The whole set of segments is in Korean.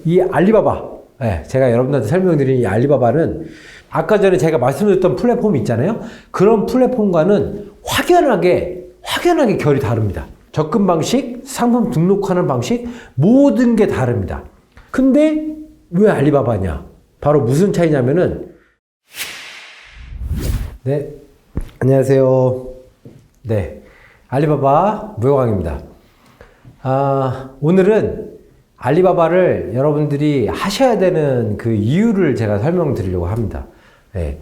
이 알리바바, 제가 여러분들한테 설명드린 이 알리바바는 아까 전에 제가 말씀드렸던 플랫폼 있잖아요. 그런 플랫폼과는 확연하게 결이 다릅니다. 접근 방식, 상품 등록하는 방식, 모든 게 다릅니다. 근데 왜 알리바바냐? 바로 무슨 차이냐면은, 네, 안녕하세요. 네, 알리바바 무효강입니다. 오늘은 알리바바를 여러분들이 하셔야 되는 그 이유를 제가 설명드리려고 합니다. 네.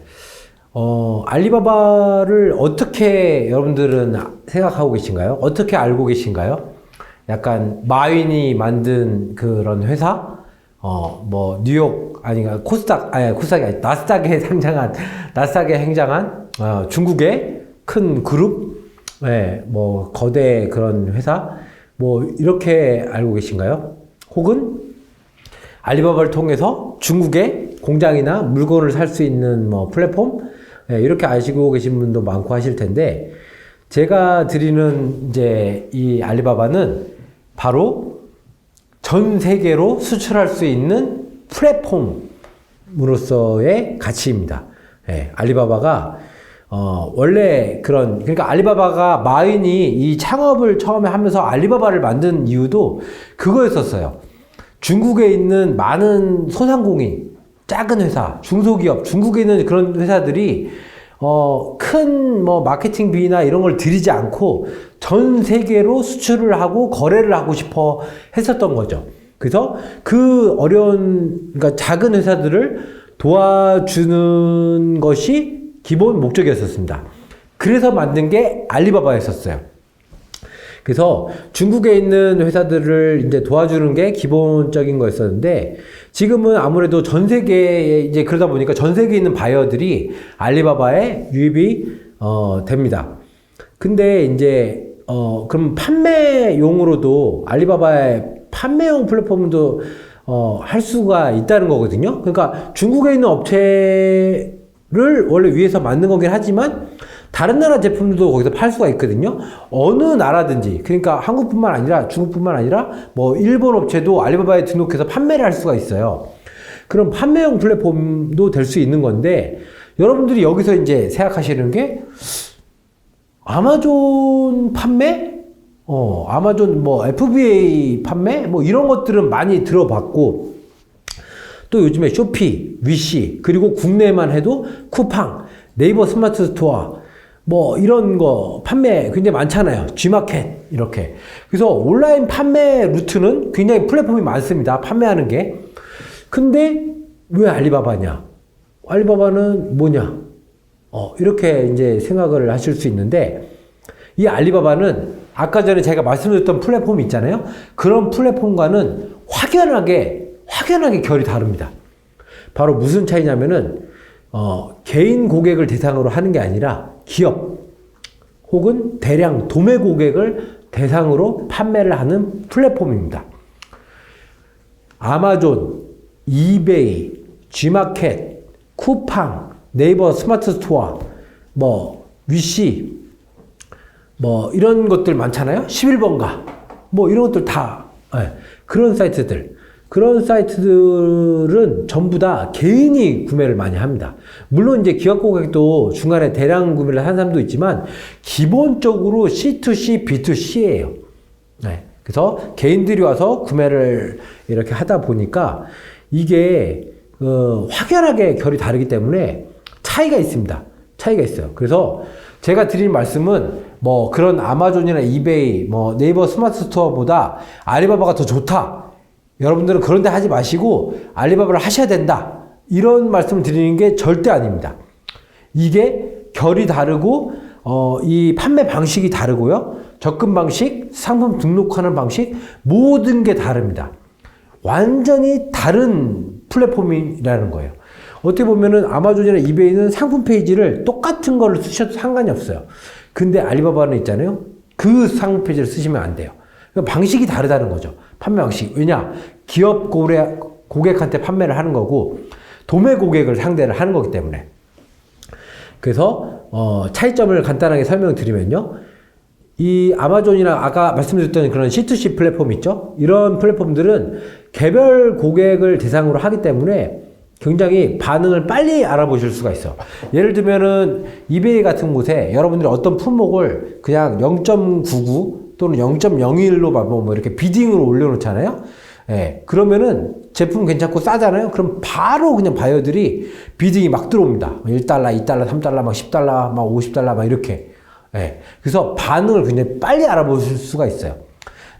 알리바바를 어떻게 여러분들은 생각하고 계신가요? 어떻게 알고 계신가요? 약간 마윈이 만든 그런 회사? 뭐 뉴욕 아닌가 코스닥이 아니 나스닥에 행장한 중국의 큰 그룹, 뭐 거대 그런 회사, 뭐 이렇게 알고 계신가요? 혹은 알리바바를 통해서 중국의 공장이나 물건을 살 수 있는 뭐 플랫폼, 이렇게 아시고 계신 분도 많고 하실 텐데, 제가 드리는 이제 이 알리바바는 바로 전 세계로 수출할 수 있는 플랫폼으로서의 가치입니다. 알리바바가 원래 그러니까 알리바바가 마윈이 이 창업을 처음에 하면서 알리바바를 만든 이유도 그거였었어요. 중국에 있는 많은 소상공인, 작은 회사, 중소기업, 중국에 있는 그런 회사들이 큰 뭐 마케팅비나 이런 걸 들이지 않고 전 세계로 수출을 하고 거래를 하고 싶어 했었던 거죠. 그래서 그 그러니까 작은 회사들을 도와주는 것이 기본 목적이었었습니다. 그래서 만든 게 알리바바였었어요. 그래서 중국에 있는 회사들을 이제 도와주는 게 기본적인 거였었는데, 지금은 아무래도 전 세계에 이제 그러다 보니까 전 세계에 있는 바이어들이 알리바바에 유입이 됩니다. 근데 이제 그럼 판매용으로도 알리바바의 판매용 플랫폼도 할 수가 있다는 거거든요. 그러니까 중국에 있는 업체를 원래 위에서 만든 거긴 하지만 다른 나라 제품들도 거기서 팔 수가 있거든요. 어느 나라든지, 그러니까 한국뿐만 아니라 중국뿐만 아니라 뭐 일본 업체도 알리바바에 등록해서 판매를 할 수가 있어요. 그럼 판매용 플랫폼도 될 수 있는 건데, 여러분들이 여기서 이제 생각하시는 게 아마존 판매? 아마존 뭐 FBA 판매? 뭐 이런 것들은 많이 들어봤고, 또 요즘에 쇼피, 위시, 그리고 국내만 해도 쿠팡, 네이버 스마트 스토어, 뭐 이런 거 판매 굉장히 많잖아요. G마켓 이렇게. 그래서 온라인 판매 루트는 굉장히 플랫폼이 많습니다. 판매하는 게. 근데 왜 알리바바냐? 알리바바는 뭐냐? 이렇게 이제 생각을 하실 수 있는데, 이 알리바바는 아까 전에 제가 말씀드렸던 플랫폼 있잖아요. 그런 플랫폼과는 확연하게 결이 다릅니다. 바로 무슨 차이냐면은 개인 고객을 대상으로 하는 게 아니라 기업 혹은 대량 도매 고객을 대상으로 판매를 하는 플랫폼입니다. 아마존, 이베이, G마켓, 쿠팡, 네이버 스마트 스토어, 뭐 위시, 뭐 이런 것들 많잖아요. 11번가, 뭐 이런 것들 다, 그런 사이트들은 전부 다 개인이 구매를 많이 합니다. 물론 이제 기업 고객도 중간에 대량 구매를 하는 사람도 있지만, 기본적으로 C2C, B2C예요. 그래서 개인들이 와서 구매를 이렇게 하다 보니까 이게 확연하게 결이 다르기 때문에 차이가 있습니다. 차이가 있어요. 그래서 제가 드린 말씀은 뭐 그런 아마존이나 이베이, 뭐 네이버 스마트 스토어보다 알리바바가 더 좋다, 여러분들은 그런 데 하지 마시고 알리바바를 하셔야 된다, 이런 말씀을 드리는 게 절대 아닙니다. 이게 결이 다르고 이 판매 방식이 다르고요. 접근 방식, 상품 등록하는 방식, 모든 게 다릅니다. 완전히 다른 플랫폼이라는 거예요. 어떻게 보면은 아마존이나 이베이는 상품 페이지를 똑같은 거를 쓰셔도 상관이 없어요. 근데 알리바바는 있잖아요. 그 상품 페이지를 쓰시면 안 돼요. 방식이 다르다는 거죠. 판매 방식. 왜냐? 기업 고객한테 판매를 하는 거고 도매 고객을 상대를 하는 거기 때문에. 그래서 차이점을 간단하게 설명드리면요. 이 아마존이나 아까 말씀드렸던 그런 C2C 플랫폼 있죠? 이런 플랫폼들은 개별 고객을 대상으로 하기 때문에 굉장히 반응을 빨리 알아보실 수가 있어요. 예를 들면은 이베이 같은 곳에 여러분들이 어떤 품목을 그냥 0.99 또는 0.01로 뭐 이렇게 비딩으로 올려놓잖아요. 예, 그러면은 제품 괜찮고 싸잖아요. 그럼 바로 그냥 바이어들이 비딩이 막 들어옵니다. 1달러, 2달러, 3달러, 막 10달러, 막 50달러, 막 이렇게. 예, 그래서 반응을 굉장히 빨리 알아보실 수가 있어요.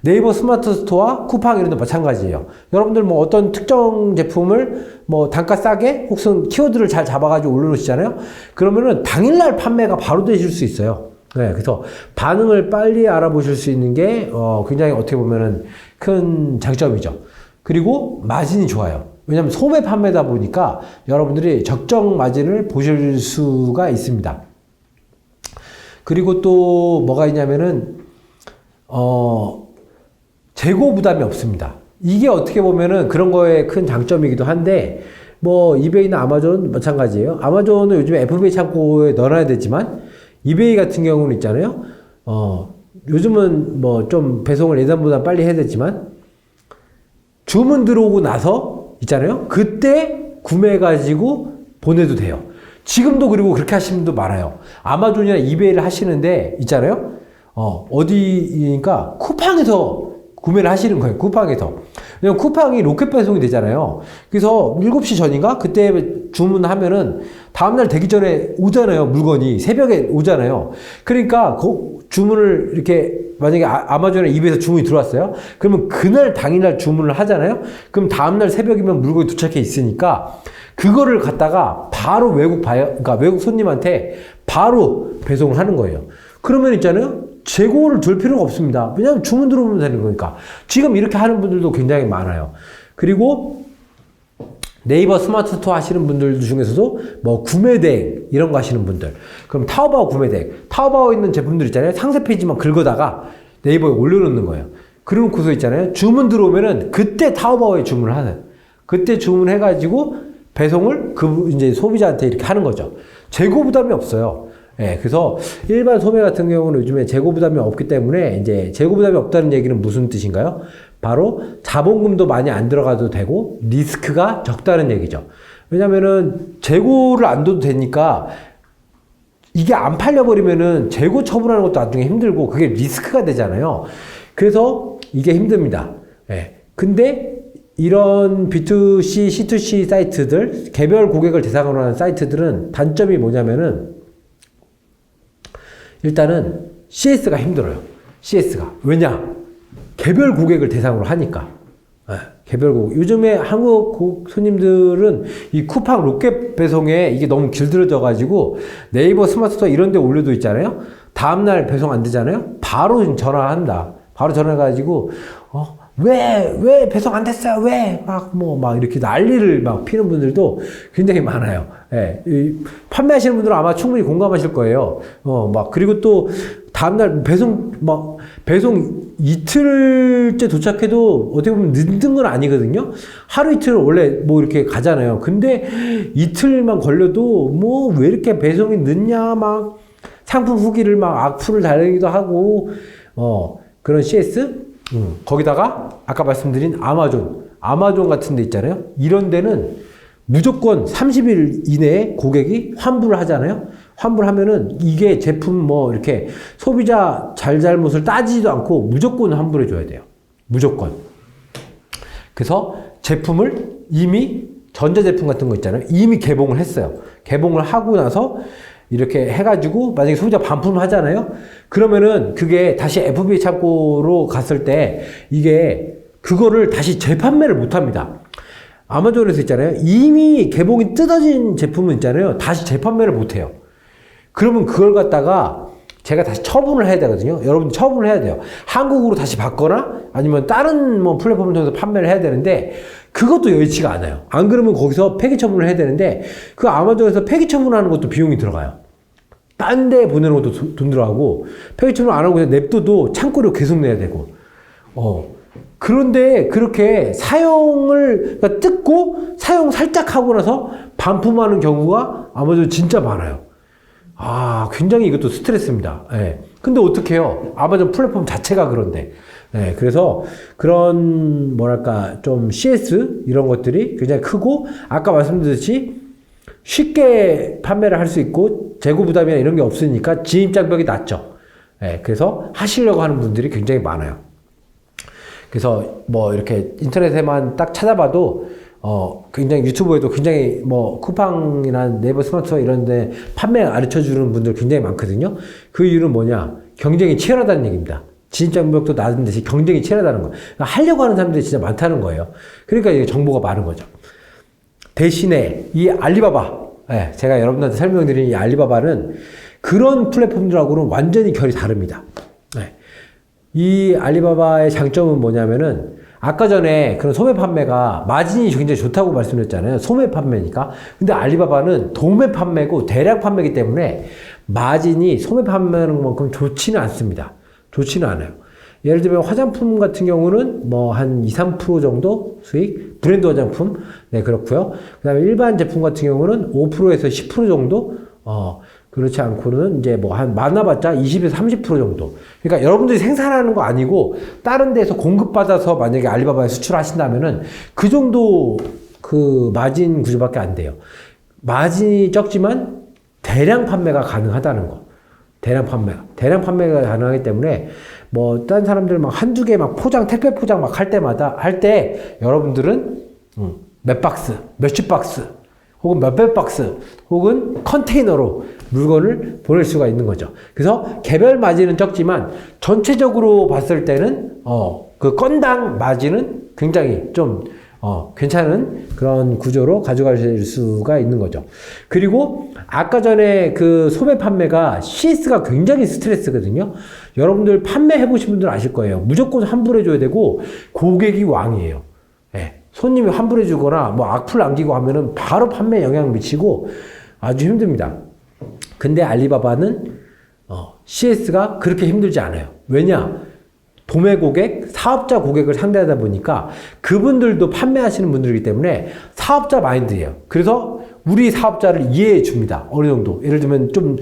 네이버 스마트 스토어와 쿠팡 이런 데 마찬가지예요. 여러분들 뭐 어떤 특정 제품을 뭐 단가 싸게 혹은 키워드를 잘 잡아가지고 올려놓으시잖아요. 그러면은 당일날 판매가 바로 되실 수 있어요. 네, 그래서 반응을 빨리 알아보실 수 있는 게 굉장히 어떻게 보면은 큰 장점이죠. 그리고 마진이 좋아요. 왜냐하면 소매 판매다 보니까 여러분들이 적정 마진을 보실 수가 있습니다. 그리고 또 뭐가 있냐면은 재고 부담이 없습니다. 이게 어떻게 보면은 그런 거에 큰 장점이기도 한데, 뭐 이베이나 아마존 마찬가지예요. 아마존은 요즘에 FBA 창고에 넣어놔야 되지만 이베이 같은 경우는 있잖아요. 요즘은 뭐 좀 배송을 예전보다 빨리 해야 되지만 주문 들어오고 나서 있잖아요. 그때 구매해가지고 보내도 돼요. 지금도 그리고 그렇게 하시는 분도 많아요. 아마존이나 이베이를 하시는데 있잖아요. 어디니까 쿠팡에서 구매를 하시는 거예요. 쿠팡에서. 왜냐면 쿠팡이 로켓 배송이 되잖아요. 그래서 7시 전인가? 그때 주문하면은 다음날 되기 전에 오잖아요. 물건이. 새벽에 오잖아요. 그러니까 그 주문을 이렇게 만약에 아마존에 이베이에서 주문이 들어왔어요. 그러면 그날 당일날 주문을 하잖아요. 그럼 다음날 새벽이면 물건이 도착해 있으니까 그거를 갖다가 바로 그러니까 외국 손님한테 바로 배송을 하는 거예요. 그러면 있잖아요. 재고를 둘 필요가 없습니다. 왜냐하면 주문 들어오면 되는 거니까. 지금 이렇게 하는 분들도 굉장히 많아요. 그리고 네이버 스마트 스토어 하시는 분들 중에서도 뭐 구매 대행 이런 거 하시는 분들. 그럼 타오바오 구매 대행. 타오바오에 있는 제품들 있잖아요. 상세 페이지만 긁어다가 네이버에 올려놓는 거예요. 그러고서 있잖아요. 주문 들어오면은 그때 타오바오에 주문을 하는. 그때 주문해가지고 배송을 이제 소비자한테 이렇게 하는 거죠. 재고 부담이 없어요. 예, 그래서 일반 소매 같은 경우는 요즘에 재고 부담이 없기 때문에 이제 재고 부담이 없다는 얘기는 무슨 뜻인가요? 바로 자본금도 많이 안 들어가도 되고 리스크가 적다는 얘기죠. 왜냐면은 재고를 안 둬도 되니까 이게 안 팔려버리면은 재고 처분하는 것도 나중에 힘들고 그게 리스크가 되잖아요. 그래서 이게 힘듭니다. 예. 근데 이런 B2C, C2C 사이트들, 개별 고객을 대상으로 하는 사이트들은 단점이 뭐냐면은 일단은 CS가 힘들어요. CS가. 왜냐? 개별 고객을 대상으로 하니까. 네, 개별 고객. 요즘에 한국 손님들은 이 쿠팡 로켓 배송에 이게 너무 길들여져가지고 네이버 스마트 스토어 이런 데 올려도 있잖아요. 다음날 배송 안 되잖아요. 바로 전화한다. 바로 전화해가지고, 왜 배송 안 됐어요? 왜? 막 이렇게 난리를 막 피는 분들도 굉장히 많아요. 예. 판매하시는 분들은 아마 충분히 공감하실 거예요. 그리고 또 다음날 배송 이틀째 도착해도 어떻게 보면 늦은 건 아니거든요. 하루 이틀 원래 뭐 이렇게 가잖아요. 근데 이틀만 걸려도 뭐 왜 이렇게 배송이 늦냐 막 상품 후기를 막 악플을 달리기도 하고, 그런 CS? 거기다가 아까 말씀드린 아마존 같은 데 있잖아요. 이런 데는 무조건 30일 이내에 고객이 환불을 하잖아요. 환불하면은 이게 제품 뭐 이렇게 소비자 잘잘못을 따지지도 않고 무조건 환불해 줘야 돼요. 무조건. 그래서 제품을 이미 전자제품 같은 거 있잖아요. 이미 개봉을 했어요. 개봉을 하고 나서 이렇게 해가지고 만약에 소비자 반품을 하잖아요. 그러면은 그게 다시 FBA 창고로 갔을 때 이게 그거를 다시 재판매를 못 합니다. 아마존에서 있잖아요. 이미 개봉이 뜯어진 제품은 있잖아요. 다시 재판매를 못 해요. 그러면 그걸 갖다가 제가 다시 처분을 해야 되거든요. 여러분 처분을 해야 돼요. 한국으로 다시 받거나 아니면 다른 뭐 플랫폼을 통해서 판매를 해야 되는데 그것도 여의치가 않아요. 안 그러면 거기서 폐기 처분을 해야 되는데 그 아마존에서 폐기 처분하는 것도 비용이 들어가요. 딴 데 보내는 것도 돈 들어가고 폐기 처분 안 하고 그냥 냅둬도 창고료 계속 내야 되고 그런데 그렇게 그러니까 뜯고 사용 살짝 하고 나서 반품하는 경우가 아마존 진짜 많아요. 굉장히 이것도 스트레스입니다. 예. 근데 어떡해요? 아마존 플랫폼 자체가 그런데. 네, 그래서 그런 뭐랄까 좀 CS 이런 것들이 굉장히 크고 아까 말씀드렸듯이 쉽게 판매를 할 수 있고 재고 부담이나 이런 게 없으니까 진입 장벽이 낮죠. 네, 그래서 하시려고 하는 분들이 굉장히 많아요. 그래서 뭐 이렇게 인터넷에만 딱 찾아봐도 굉장히 유튜브에도 굉장히 뭐 쿠팡이나 네이버 스마트스토어 이런 데 판매 가르쳐 주는 분들 굉장히 많거든요. 그 이유는 뭐냐? 경쟁이 치열하다는 얘기입니다. 진입장벽도 낮은 대신 경쟁이 치열하다는 거. 그러니까 하려고 하는 사람들이 진짜 많다는 거예요. 그러니까 이게 정보가 많은 거죠. 대신에 이 알리바바, 제가 여러분들한테 설명드린 이 알리바바는 그런 플랫폼들하고는 완전히 결이 다릅니다. 이 알리바바의 장점은 뭐냐면은 아까 전에 그런 소매 판매가 마진이 굉장히 좋다고 말씀드렸잖아요. 소매 판매니까. 근데 알리바바는 도매 판매고 대량 판매이기 때문에 마진이 소매 판매하는 것만큼 좋지는 않습니다. 좋지는 않아요. 예를 들면 화장품 같은 경우는 뭐 한 2, 3% 정도 수익, 브랜드 화장품, 네, 그렇고요. 그 다음에 일반 제품 같은 경우는 5%에서 10% 정도, 그렇지 않고는 이제 뭐 한 많아봤자 20에서 30% 정도. 그러니까 여러분들이 생산하는 거 아니고 다른 데서 공급받아서 만약에 알리바바에 수출하신다면은 그 정도 그 마진 구조밖에 안 돼요. 마진이 적지만 대량 판매가 가능하다는 거. 대량 판매가 가능하기 때문에 뭐 딴 사람들 막 한두 개 막 포장 택배 포장 막 할 때마다 할 때 여러분들은 몇 박스, 몇십 박스 혹은 몇백 박스 혹은 컨테이너로 물건을 보낼 수가 있는 거죠. 그래서 개별 마진은 적지만 전체적으로 봤을 때는 그 건당 마진은 굉장히 좀 괜찮은 그런 구조로 가져갈 수가 있는 거죠. 그리고 아까 전에 그 소매 판매가 CS가 굉장히 스트레스거든요. 여러분들 판매해 보신 분들 아실 거예요. 무조건 환불해 줘야 되고 고객이 왕이에요. 네. 손님이 환불해 주거나 뭐 악플 남기고 하면은 바로 판매에 영향 미치고 아주 힘듭니다. 근데 알리바바는 CS가 그렇게 힘들지 않아요. 왜냐? 도매 고객, 사업자 고객을 상대하다 보니까 그분들도 판매하시는 분들이기 때문에 사업자 마인드예요. 그래서 우리 사업자를 이해해 줍니다. 어느 정도. 예를 들면 좀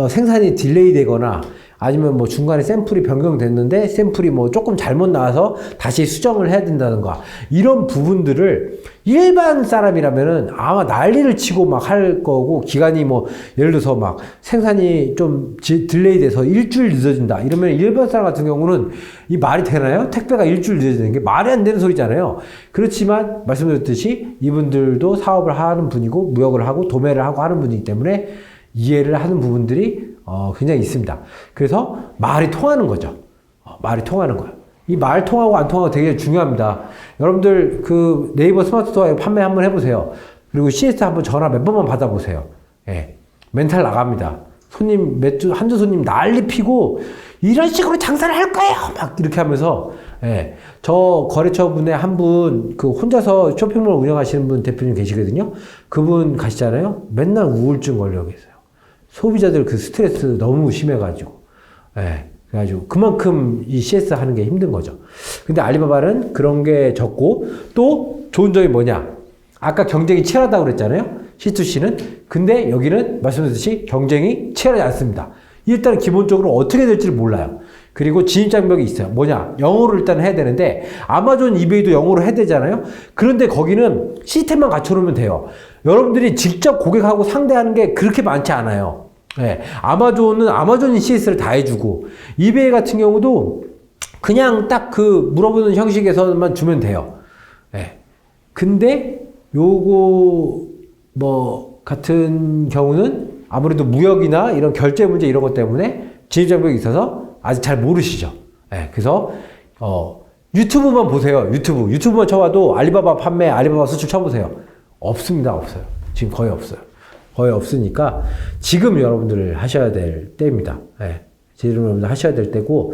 생산이 딜레이 되거나 아니면 뭐 중간에 샘플이 변경됐는데 샘플이 뭐 조금 잘못 나와서 다시 수정을 해야 된다든가 이런 부분들을 일반 사람이라면은 아마 난리를 치고 막 할 거고 기간이 뭐 예를 들어서 막 생산이 좀 딜레이 돼서 일주일 늦어진다 이러면 일반 사람 같은 경우는 이 말이 되나요? 택배가 일주일 늦어지는 게 말이 안 되는 소리잖아요. 그렇지만 말씀드렸듯이 이분들도 사업을 하는 분이고 무역을 하고 도매를 하고 하는 분이기 때문에 이해를 하는 부분들이 굉장히 있습니다. 그래서 말이 통하는 거죠. 말이 통하는 거예요. 이 말 통하고 안 통하고 되게 중요합니다. 여러분들 그 네이버 스마트 스토어에 판매 한번 해보세요. 그리고 CS 한번 전화 몇 번만 받아보세요. 예. 멘탈 나갑니다. 손님 한두 손님 난리 피고 이런 식으로 장사를 할 거예요. 막 이렇게 하면서 예. 저 거래처 분에 한 분 그 혼자서 쇼핑몰 운영하시는 분 대표님 계시거든요. 그분 가시잖아요. 맨날 우울증 걸려 계세요. 소비자들 그 스트레스 너무 심해가지고. 예. 그래가지고 그만큼 이 CS 하는 게 힘든 거죠. 근데 알리바바는 그런 게 적고 또 좋은 점이 뭐냐? 아까 경쟁이 치열하다고 그랬잖아요. C2C는. 근데 여기는 말씀드렸듯이 경쟁이 치열하지 않습니다. 일단 기본적으로 어떻게 될지를 몰라요. 그리고 진입장벽이 있어요. 뭐냐? 영어를 일단 해야 되는데 아마존, 이베이도 영어로 해야 되잖아요. 그런데 거기는 시스템만 갖춰놓으면 돼요. 여러분들이 직접 고객하고 상대하는 게 그렇게 많지 않아요. 네. 아마존은 아마존이 CS를 다 해주고 이베이 같은 경우도 그냥 딱 그 물어보는 형식에서만 주면 돼요. 네. 근데 요거 뭐 같은 경우는 아무래도 무역이나 이런 결제 문제 이런 것 때문에 진입장벽이 있어서 아직 잘 모르시죠. 네. 그래서 유튜브만 보세요. 유튜브만 쳐봐도 알리바바 판매, 알리바바 수출 쳐보세요. 없습니다. 없어요. 지금 거의 없어요. 거의 없으니까 지금 여러분들 하셔야 될 때입니다. 네. 지금 여러분들 하셔야 될 때고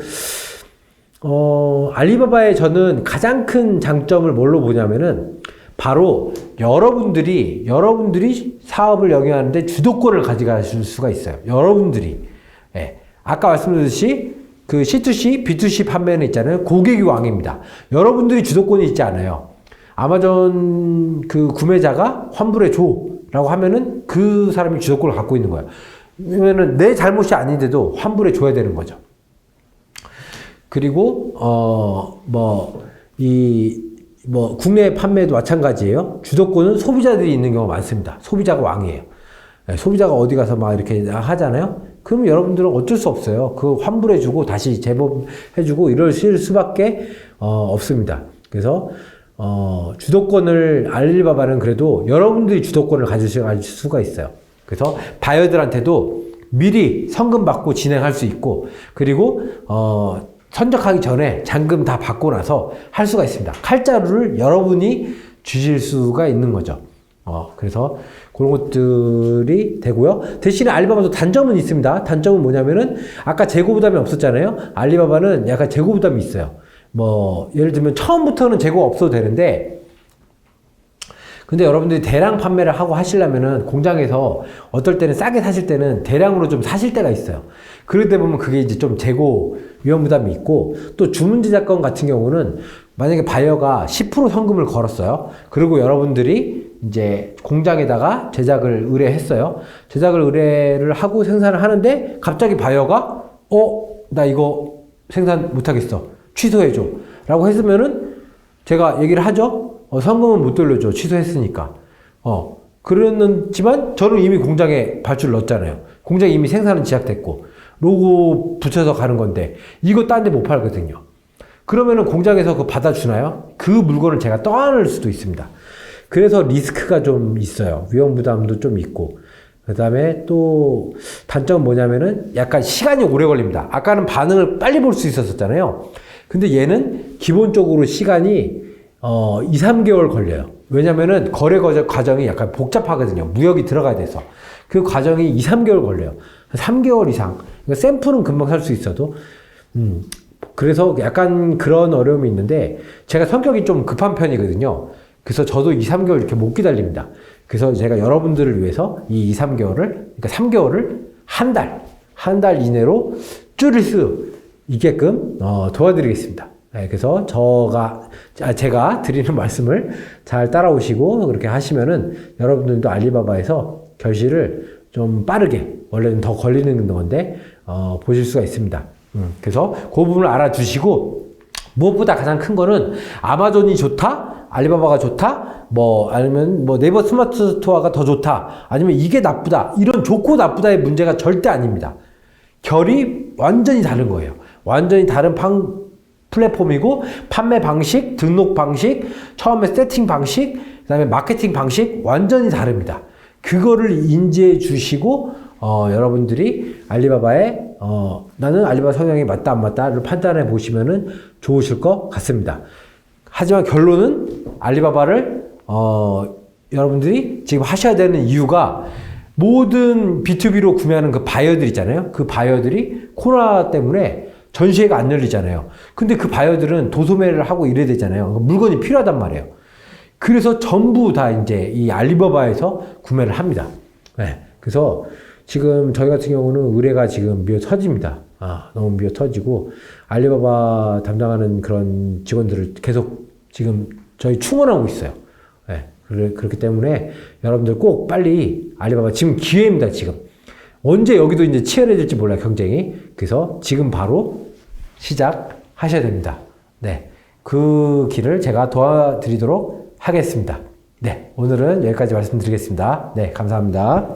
알리바바의 저는 가장 큰 장점을 뭘로 보냐면은 바로 여러분들이 사업을 영위하는데 주도권을 가져가실 수가 있어요. 여러분들이. 네. 아까 말씀드렸듯이 그 C2C, B2C 판매는 있잖아요. 고객이 왕입니다. 여러분들이 주도권이 있지 않아요. 아마존 그 구매자가 환불해 줘 라고 하면은 그 사람이 주도권을 갖고 있는 거예요. 왜냐면은 내 잘못이 아닌데도 환불해 줘야 되는 거죠. 그리고 국내 판매도 마찬가지예요. 주도권은 소비자들이 있는 경우가 많습니다. 소비자가 왕이에요. 네, 소비자가 어디 가서 막 이렇게 하잖아요. 그럼 여러분들은 어쩔 수 없어요. 그거 환불해주고 다시 재범해주고 이럴 수밖에 없습니다. 그래서 주도권을 알리바바는 그래도 여러분들이 주도권을 가질 수가 있어요. 그래서 바이어들한테도 미리 성금 받고 진행할 수 있고, 그리고 선적하기 전에 잔금 다 받고 나서 할 수가 있습니다. 칼자루를 여러분이 주실 수가 있는 거죠. 그래서 그런 것들이 되고요. 대신에 알리바바도 단점은 있습니다. 단점은 뭐냐면은 아까 재고 부담이 없었잖아요. 알리바바는 약간 재고 부담이 있어요. 예를 들면 처음부터는 재고가 없어도 되는데, 근데 여러분들이 대량 판매를 하고 하시려면은 공장에서 어떨 때는 싸게 사실 때는 대량으로 좀 사실 때가 있어요. 그럴 때 보면 그게 이제 좀 재고 위험 부담이 있고, 또 주문 제작권 같은 경우는 만약에 바이어가 10% 성금을 걸었어요. 그리고 여러분들이 이제 공장에다가 제작을 의뢰했어요. 제작을 의뢰를 하고 생산을 하는데 갑자기 바이어가 나 이거 생산 못하겠어. 취소해줘. 라고 했으면은 제가 얘기를 하죠. 성금은 못 돌려줘. 취소했으니까. 그랬지만 저는 이미 공장에 발주를 넣었잖아요. 공장에 이미 생산은 시작됐고 로고 붙여서 가는 건데 이거 딴 데 못 팔거든요. 그러면은 공장에서 그거 받아주나요? 그 물건을 제가 떠안을 수도 있습니다. 그래서 리스크가 좀 있어요. 위험 부담도 좀 있고. 그 다음에 또 단점은 뭐냐면은 약간 시간이 오래 걸립니다. 아까는 반응을 빨리 볼 수 있었잖아요. 근데 얘는 기본적으로 시간이 2, 3개월 걸려요. 왜냐면은 거래 과정이 약간 복잡하거든요. 무역이 들어가야 돼서. 그 과정이 2, 3개월 걸려요. 3개월 이상. 그러니까 샘플은 금방 살 수 있어도. 그래서 약간 그런 어려움이 있는데, 제가 성격이 좀 급한 편이거든요. 그래서 저도 2, 3개월 이렇게 못 기다립니다. 그래서 제가 여러분들을 위해서 이 2, 3개월을, 그러니까 3개월을 한 달 이내로 줄일 수 있게끔 도와드리겠습니다. 네, 그래서 제가 드리는 말씀을 잘 따라오시고 그렇게 하시면은 여러분들도 알리바바에서 결실을 좀 빠르게, 원래는 더 걸리는 건데 보실 수가 있습니다. 그래서 그 부분을 알아주시고, 무엇보다 가장 큰 거는 아마존이 좋다, 알리바바가 좋다, 아니면 네이버 스마트 스토어가 더 좋다, 아니면 이게 나쁘다, 이런 좋고 나쁘다의 문제가 절대 아닙니다. 결이 완전히 다른 거예요. 완전히 다른 플랫폼이고, 판매 방식, 등록 방식, 처음에 세팅 방식, 그 다음에 마케팅 방식 완전히 다릅니다. 그거를 인지해 주시고 여러분들이 알리바바에 나는 알리바바 성향이 맞다 안 맞다를 판단해 보시면은 좋으실 것 같습니다. 하지만 결론은 알리바바를 여러분들이 지금 하셔야 되는 이유가, 모든 B2B로 구매하는 그 바이어들 있잖아요. 그 바이어들이 코로나 때문에 전시회가 안 열리잖아요. 근데 그 바이어들은 도소매를 하고 이래야 되잖아요. 물건이 필요하단 말이에요. 그래서 전부 다 이제 이 알리바바에서 구매를 합니다. 네. 그래서 지금 저희 같은 경우는 의뢰가 지금 미어 터집니다. 너무 미어 터지고, 알리바바 담당하는 그런 직원들을 계속 지금 저희 충원하고 있어요. 네. 그렇기 때문에 여러분들 꼭 빨리 알리바바, 지금 기회입니다, 지금. 언제 여기도 이제 치열해질지 몰라요, 경쟁이. 그래서 지금 바로 시작하셔야 됩니다. 네. 그 길을 제가 도와드리도록 하겠습니다. 네. 오늘은 여기까지 말씀드리겠습니다. 네. 감사합니다.